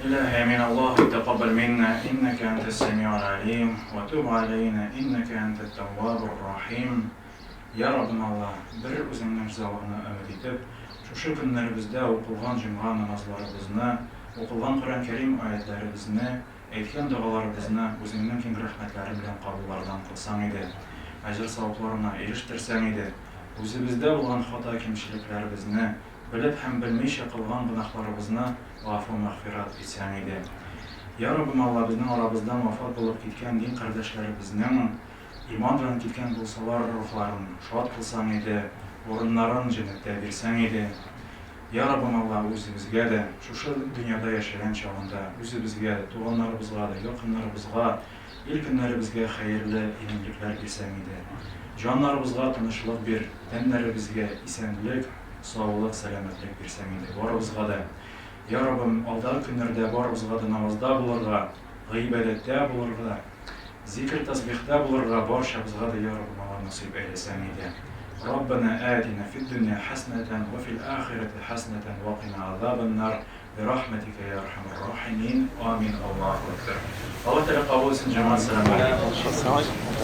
إلهي من الله تقبل منا إنك أنت السميع العليم وتب علينا إنك أنت التواب الرحيم. Ya Rabbim Allah, bir özüңнең ризалыгына өмет итеп, шушы көннәребездә укылган җомга намазларыбызны, укылган Коръән-Кәрим аятларыбызны, әйткән дуаларыбызны үзеңнең киң рәхмәтләре белән кабуллардан кылсаң иде, әҗр савапларына ирештерсәң иде, үзебездә булган хата кимчелекләребезне, белеп һәм белмичә кылган гөнаһларыбызны гафу мәгъфират итсәң иде. Ya Rabbim Allah, безнең арабыздан вафат булып киткән дин кардәшләребезнең иман белән киткән булсалар рухларын шат кылсаң иде, урыннарын җәннәттә бирсәң иде. Я Раббым Алла, үзебезгә дә шушы дөньяда яшәгән чагында үзебезгә, туганнарыбызга да, якыннарыбызга, ил көннәребезгә хәерле иминлекләр бирсәң иде. Җаннарыбызга тынычлык бир, тәннәребезгә исәнлек, саулык, сәламәтлек бирсәң иде. Барыбызга да. Я Раббым, алда көннәрдә барыбызга да намазда булырга, гыйбадәттә булырга, зикр тасбихта булырга барчабызга да Я Раббым Алла насыйп әйләсәң иде. ربنا آتنا في الدنيا حسنة وفي الآخرة حسنة وقنا عذاب النار برحمتك يا أرحم الراحمين آمين. الله أكبر. الله تعالى قبول سن جماعة السلام عليكم.